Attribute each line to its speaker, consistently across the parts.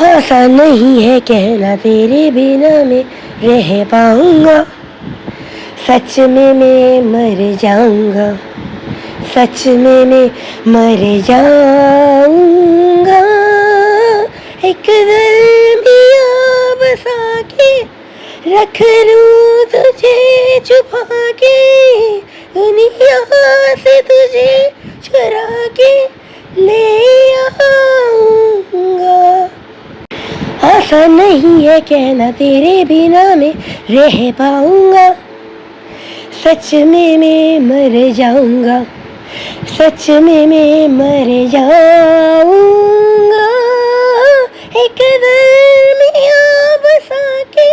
Speaker 1: आसान नहीं है कहना तेरे बिना मैं रह पाऊंगा। सच में मैं मर जाऊंगा, सच में मैं मर जाऊंगा। एक दरमिया बसा के रख लूं तुझे छुपा के, दुनिया से तुझे चुरा के ले आऊंगा। आसान नहीं है कहना तेरे बिना मैं रह पाऊंगा। सच में मैं मर जाऊंगा, सच में मैं मर जाऊंगा। एक दरमिया बसा के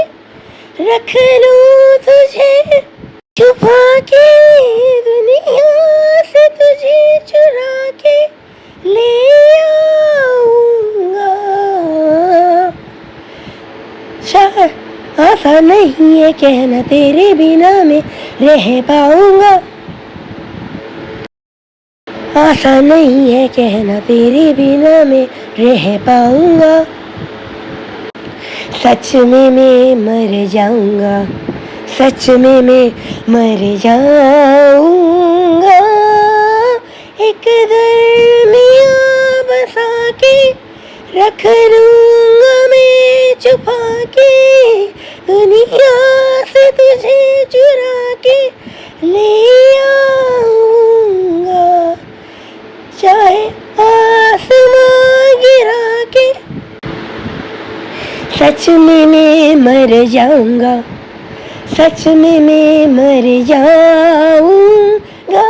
Speaker 1: रख लूं तुझे छुपा के, दुनिया से तुझे चुरा के ले आऊंगा। आसान नहीं है कहना तेरे बिना मैं रह पाऊंगा। आसान नहीं है कहना तेरे बिना मैं रह पाऊंगा। सच में मैं मर जाऊंगा, सच में मैं मर जाऊंगा। एक दरमिया बसा के रख लूंगा मैं छुपा के, दुनिया से तुझे चुरा के ले आऊंगा। चाहे आसमां गिरा के सच में मैं मर जाऊंगा, सच में मैं मर जाऊंगा।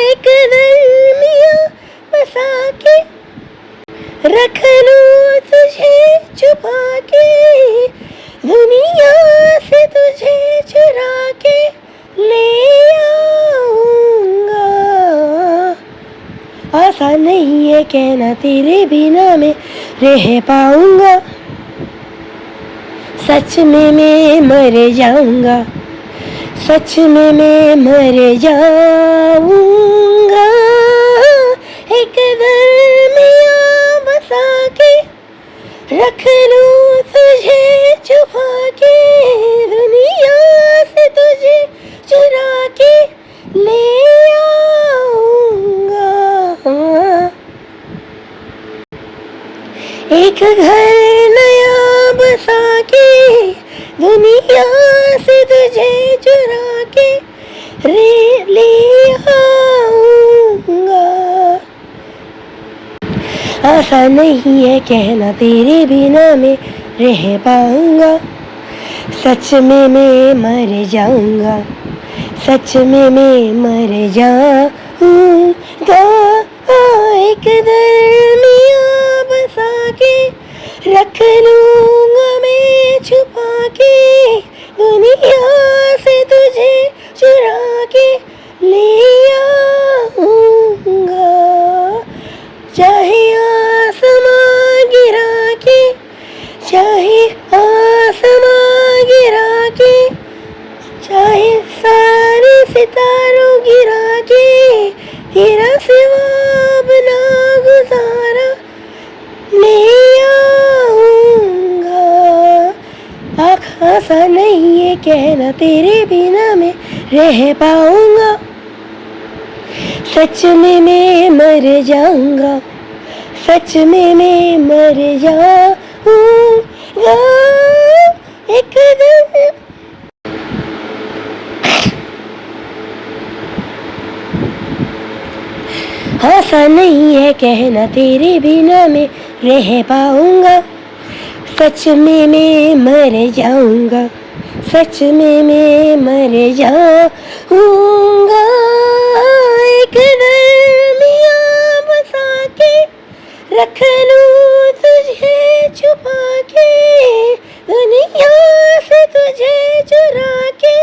Speaker 1: एक दरमिया बसा के रख लूं तुझे छुपा के, दुनिया से तुझे चुरा के ले आऊंगा। आसान नहीं है कहना तेरे बिना मैं रह पाऊंगा। सच में मैं मर जाऊंगा, सच में मैं मर जाऊंगा। एक दरमिया बसा के रख लूं तुझे छुपा के, दुनिया से तुझे चुरा के ले आऊंगा। एक घर नया बसा के, दुनिया से तुझे चुरा के ले आऊंगा। आसान नहीं है कहना तेरे बिना मैं रह पाऊंगा। सच में मैं मर जाऊंगा, सच में मैं मर जाऊंगा। एक दरमिया बसा के रख लूंगा मैं छुपा के, दुनिया से तुझे चुरा के ले आऊंगा। चाहे आसमां गिरा के, चाहे आसमां गिरा के, चाहे सारे सितारों गिरा के, तेरा सिवा अपना गुजारा ले आऊंगा। आसान नहीं है कहना तेरे बिना मैं रह पाऊंगा। सच में मैं मर जाऊंगा, सच में मैं मर जाऊंगा। एक दिन आसान नहीं है कहना तेरे बिना मैं रह पाऊंगा। सच में मैं मर जाऊंगा, सच में मैं मर जाऊंगा। एक दरमिया बसा के रख लूं तुझे छुपा के, दुनिया से तुझे चुरा के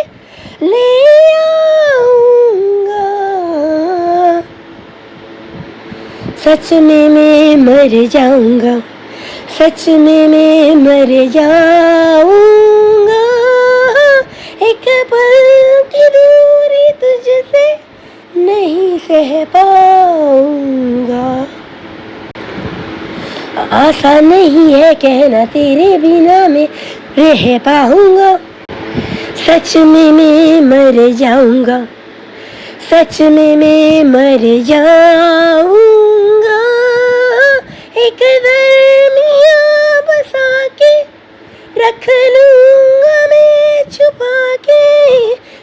Speaker 1: ले आऊंगा। सच में मैं मर जाऊंगा, सच में मैं मर जाऊंगा। एक पल की दूरी तुझसे नहीं सह पाऊंगा। आसान नहीं है कहना तेरे बिना मैं रह पाऊंगा, सच में मैं मर जाऊंगा, सच में मैं मर जाऊंगा। एक दरमिया बसा के रख लूंगा मैं छुपा के,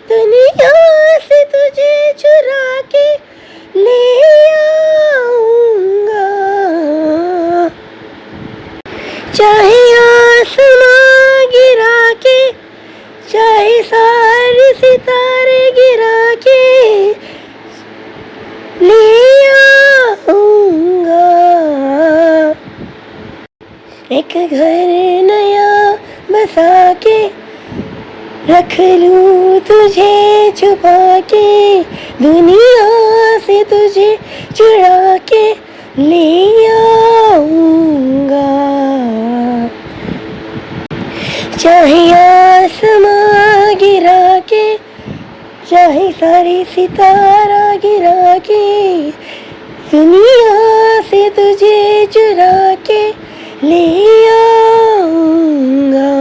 Speaker 1: दुनिया से तुझे चुरा के ले आऊंगा। चाहे आसमां गिरा के, चाहे सारे सितारे गिरा के ले आऊंगा। एक घर नया बसा के रख लूं तुझे छुपा के, दुनिया से तुझे चुरा के ले आऊंगा। चाहे आसमां गिरा के, चाहे सारे सितारा गिरा के, दुनिया से तुझे चुरा के ले आऊंगा।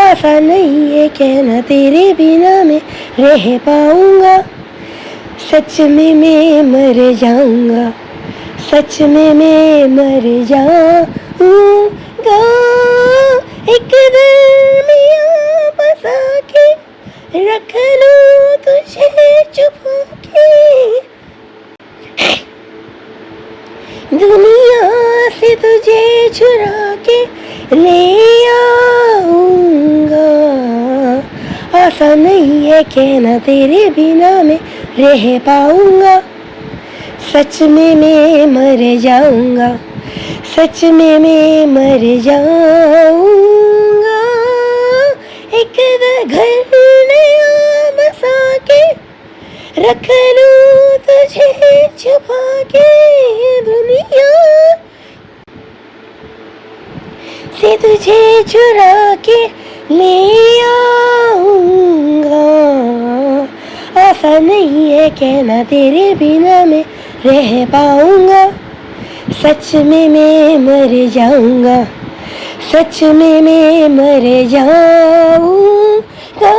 Speaker 1: आसान नहीं है कहना तेरे बिना मैं रह पाऊंगा, सच में मैं मर जाऊंगा, सच में मैं मर जाऊंगा। एक दरमिया बसा के रख लूं तुझे छुपा के, दुनिया से तुझे चुरा के ले आऊंगा। आसान नहीं है कहना तेरे बिना मैं रह पाऊंगा, सच में मैं मर जाऊंगा, सच में मैं मर जाऊंगा। एक घर नया बसा के रख लूं तुझे छुपा के, दुनिया से तुझे चुरा के ले आऊंगा। आसान नहीं है कहना तेरे बिना मैं रह पाऊंगा, सच में मैं मर जाऊंगा, सच में मैं मर जाऊंगा।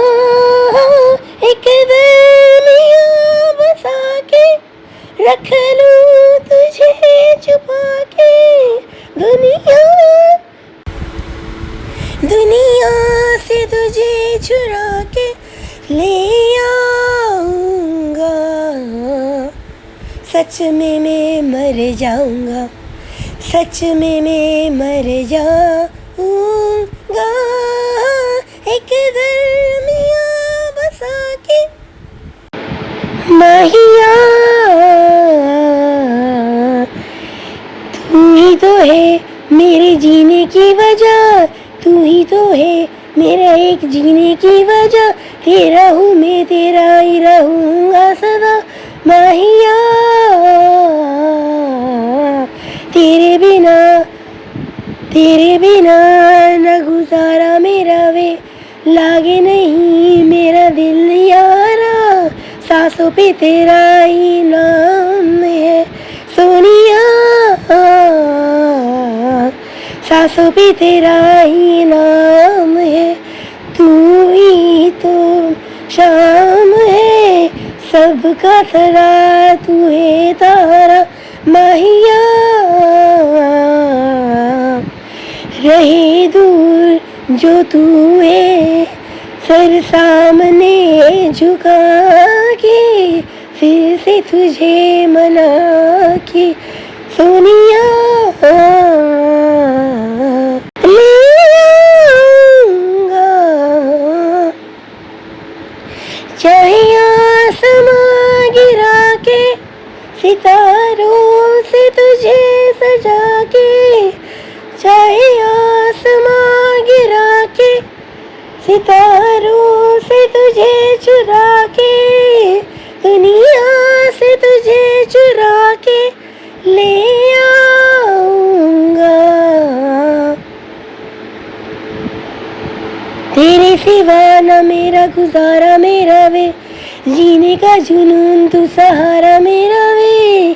Speaker 1: एक दरमिया बसा के रख लूं तुझे छुपा के, दुनिया से तुझे चुरा के ले आऊंगा। सच में मैं मर जाऊंगा, सच में मैं मर जाऊंगा। एक दरमिया बसा के माहिया, तू ही तो है मेरे जीने की वजह, तू ही तो है मेरा एक जीने की वजह। तेरा हूँ मैं, तेरा ही रहूँगा सदा माहिया। तेरे बिना न गुजारा मेरा वे, लागे नहीं मेरा दिल यारा। सांसों पे तेरा ही नाम है सोनिया, सांसों पे तेरा ही नाम है। तू ही तो शाम है सबका तारा, तू है तारा माहिया। रहे दूर जो तू है, सर सामने झुका के फिर से तुझे मना के सोनिया ले आऊंगा। चाहे आसमां गिरा के, सितारों से तुझे सजा के, चाहे आसमां गिरा के, सितारों से तुझे चुरा के, दुनिया से तुझे चुरा के ले आऊंगा। तेरे सिवा न मेरा गुजारा मेरा वे, जीने का जुनून तू सहारा मेरा वे।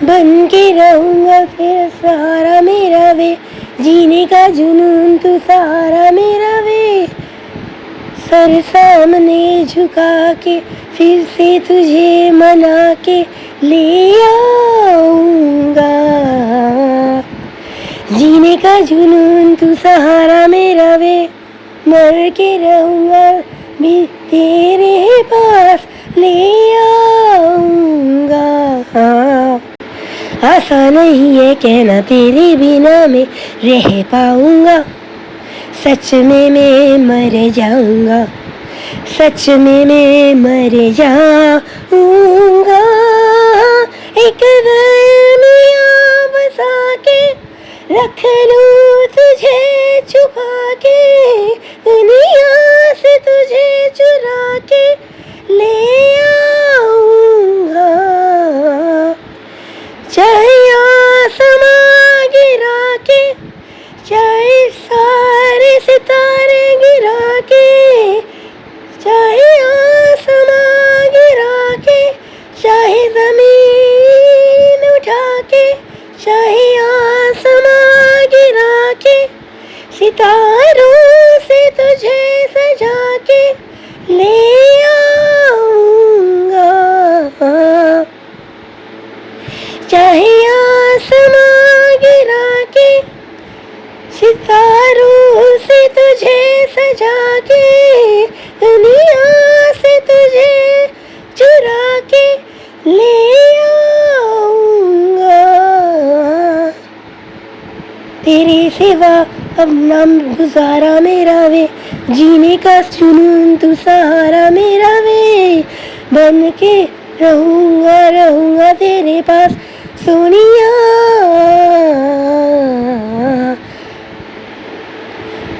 Speaker 1: बन के रहूंगा फिर सहारा मेरा वे, जीने का जुनून तू सहारा मेरा वे। सर सामने झुका के फिर से तुझे मना के ले आऊंगा, जीने का जुनून तू सहारा मेरा वे। मर के रहूंगा भी तेरे पास ले आऊंगा। आसान नहीं है कहना तेरे बिना मैं रह पाऊंगा, सच में मैं मर जाऊंगा, सच में मैं मर जाऊंगा। एक दरमिया बसा के रख लूं तुझे छुपा के, दुनिया से तुझे चुरा के ले आऊंगा। चाहे आसमां गिरा के, चाहे सारे सितारे गिरा के, चाहे आसमां गिरा के, चाहे जमीन उठा के, चाहे आसमां गिरा के, सितारों से तुझे सजा के ले आऊंगा। चाहे आसमां गिरा के, सितारों से तुझे सजा के, दुनिया से तुझे चुरा के ले आऊंगा। तेरे सिवा अब नाम गुजारा मेरा वे, जीने का जुनून तू सहारा मेरा वे। बन के रहूंगा रहूंगा तेरे पास सोनिया,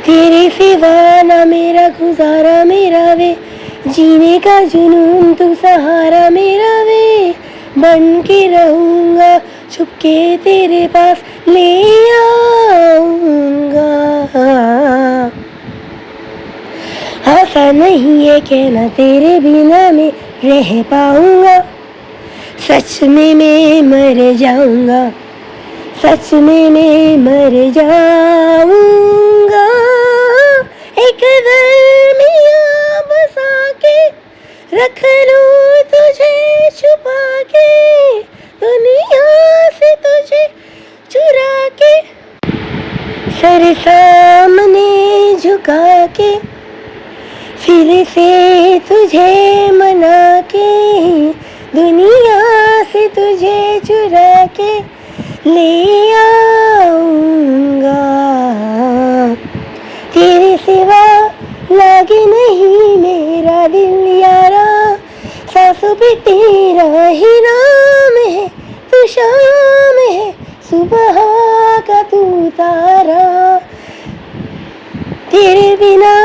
Speaker 1: तेरे सिवा ना मेरा गुजारा मेरा वे, जीने का जुनून तू सहारा मेरा वे। बन के रहूंगा छुपके तेरे पास ले आऊंगा। आसान नहीं है कहना तेरे बिना मैं रह पाऊंगा, सच में मैं मर जाऊंगा, सच में मैं मर जाऊंगा। एक दरमिया बसा के रख लूं तुझे छुपा के, दुनिया से तुझे चुरा के, सर सामने झुका के फिर से तुझे मना के, दुनिया से तुझे चुरा के ले आऊंगा। तेरे सिवा लागे नहीं मेरा दिल यारा, सांसों पे तेरा ही नाम है, तू शाम है सुबह का तू तारा। तेरे बिना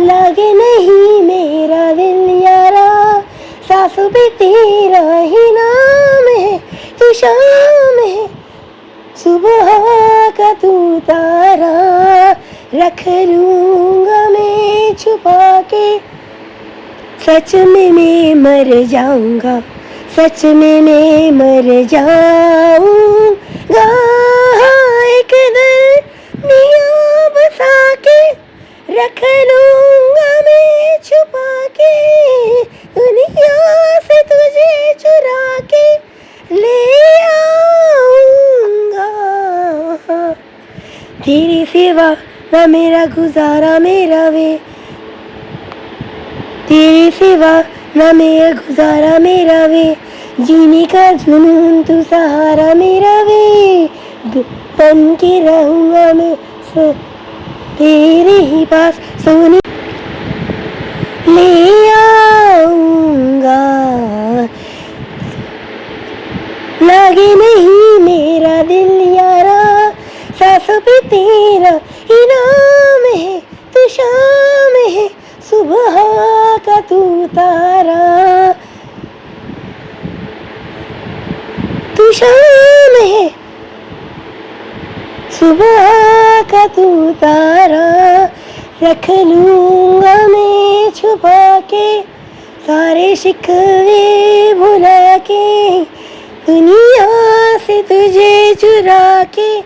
Speaker 1: लागे नहीं मेरा दिल यारा, सांसों पे तेरा ही नाम है, तू शाम है सुबह का तू तारा। रख लूंगा मैं छुपा के, सच में मैं मर जाऊंगा, सच में मैं मर जाऊंगा। एक दरमिया बसा के रख लूंगा मैं छुपा के, दुनिया से तुझे चुरा के ले आऊंगा। तेरे सिवा ना मेरा गुजारा मेरा वे, तेरे सिवा ना मेरा गुजारा मेरा वे, जीने का जुनून तू सहारा मेरा वे। बन के रहूंगा मैं तेरे ही पास सोनी ले आऊंगा। लागे नहीं मेरा दिल यारा, सांसों पे तेरा ही नाम है, तू शाम है सुबह का तू तारा। तू शाम है सुबह का तू तारा। रख लूंगा मैं छुपा के, सारे शिकवे भुला के, दुनिया से तुझे चुरा के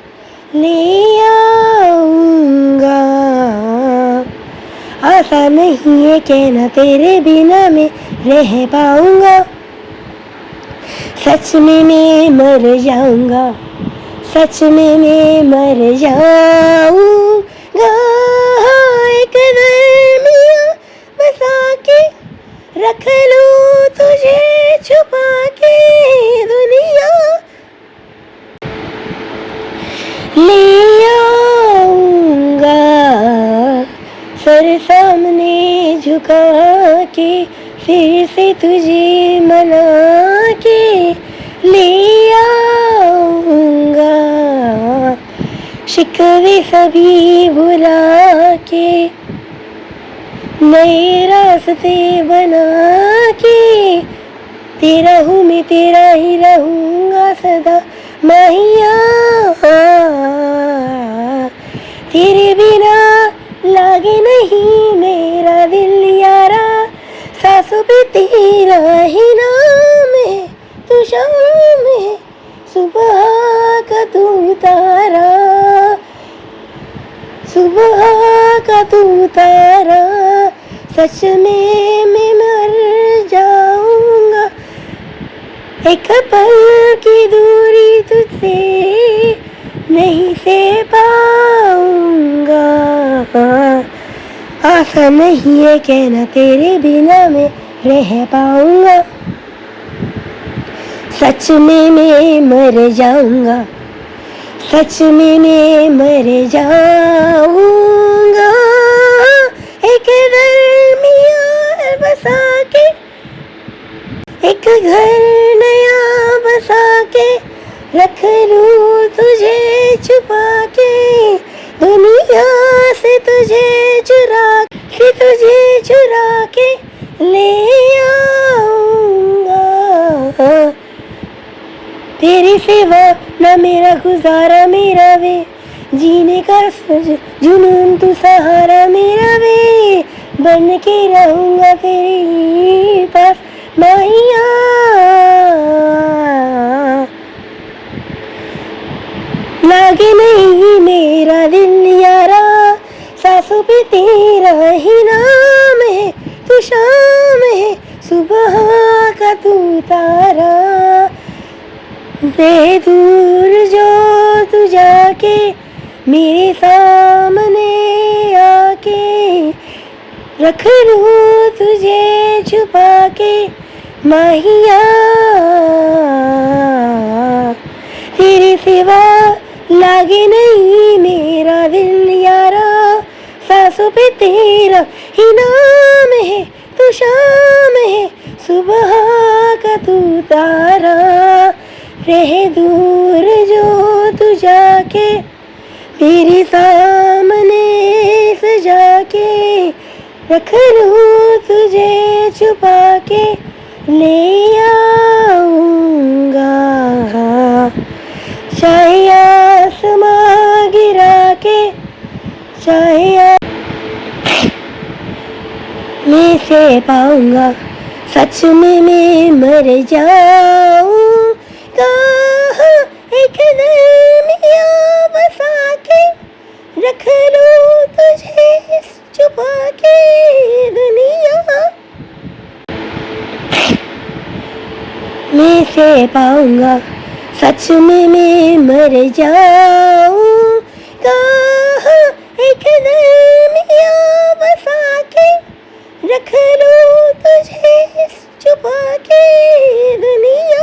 Speaker 1: ले आऊंगा। आसान नहीं है कहना तेरे बिना मैं रह पाऊंगा। सच में मैं मर जाऊंगा, सच में मैं मर जाऊंगा। एक दरमिया बसा के रख लूं तुझे छुपा के, दुनिया ले आऊंगा। सर सामने झुका के फिर से तुझे मना के ले आऊंगा। शिकवे सभी भुला के नए रास्ते बना के, तेरा हूँ मैं तेरा ही रहूंगा सदा माहिया। तेरे बिना लागे नहीं मेरा दिल यारा, सांसों पे तेरा ही नाम है, तू शाम है सुबह का तू तारा, सुबह का तू तारा। सच में मैं मर जाऊंगा, एक पल की दूरी तुझसे नहीं से पाऊंगा। आसान नहीं है कहना तेरे बिना मैं रह पाऊंगा। सच में मैं मर जाऊंगा, सच में मैं मर जाऊंगा। एक दरमिया बसा के, एक घर नया बसा के रख लूं तुझे छुपा के, दुनिया से तुझे चुरा के ले आऊंगा। तेरे सिवा न मेरा गुजारा मेरा वे, जीने का जुनून तू सहारा मेरा वे, बन के रहूंगा तेरे पास माहिया। लागे नहीं मेरा दिल यारा, सांसों पे तेरा ही नाम है, तू शाम है सुबह का तू तारा। दे दूर जो तू जाके मेरे सामने आके, रख लूं तुझे छुपा के माहिया। तेरे सिवा लागे नहीं मेरा दिल यारा, सांसों पे तेरा ही नाम है, तू शाम है सुबह का तू तारा। रह दूर जो तू जाके मेरे सामने सजा के, रख लूं तुझे छुपा के ले आऊंगा। चाहे आसमां गिरा के, चाहे मैं से पाऊंगा। सच में मैं मर जाऊंगा। एक दरमिया बसा के रख लूं तुझे छुपा के, दुनिया मैं से पाऊंगा। सच में मैं मर जाऊंगा। एक दरमिया बसा के रख लूं तुझे छुपा के, दुनिया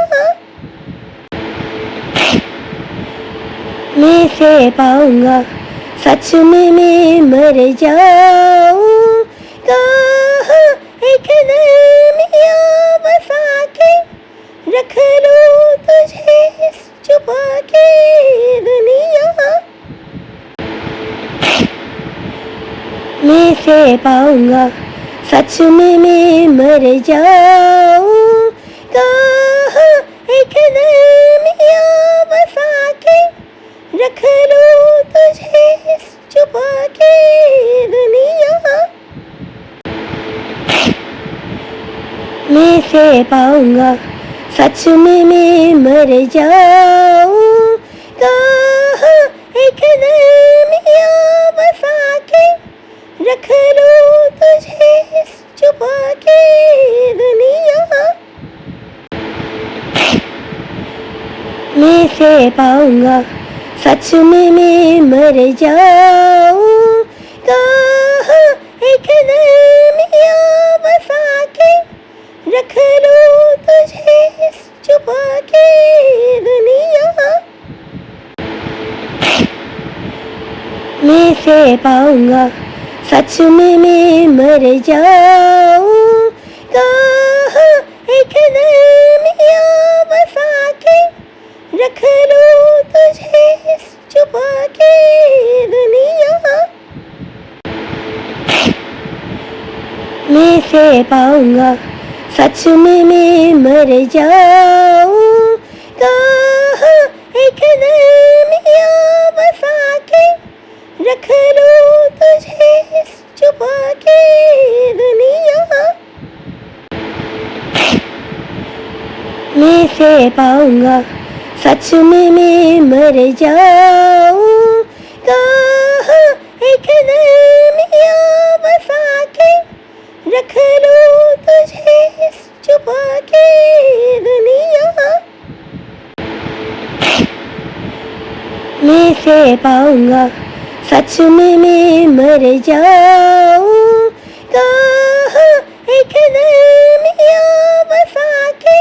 Speaker 1: मैं से पाऊंगा। सच में मैं मर जाऊंगा। एक दरमिया बसा के रख लूं तुझे छुपा के, दुनिया मैं से पाऊंगा। सच में मैं मर जाऊंगा। एक दरमिया बसा के रख लूं तुझे छुपा के, दुनिया मैं से पाऊंगा। सच में मैं मर जाऊंगा। एक दरमिया बसा के रख लूं तुझे छुपा के दुनिया में से पाऊंगा। सच में मैं मर जाऊंगा। एक दरमिया बसा के रख लूं तुझे छुपा के दुनिया में से पाऊंगा। सच में मैं मर जाऊंगा। एक दरमिया बसा के रख लूं तुझे छुपा के दुनिया में से पाऊंगा। सच में मैं मर जाऊंगा। एक दरमिया बसा के रख लूं तुझे छुपा के दुनिया में से पाऊंगा। सच में मैं मर जाऊंगा। एक दरमिया बसा के रख लूं तुझे छुपा के दुनिया में से पाऊंगा। सच में मैं मर जाऊंगा। एक दरमिया बसा के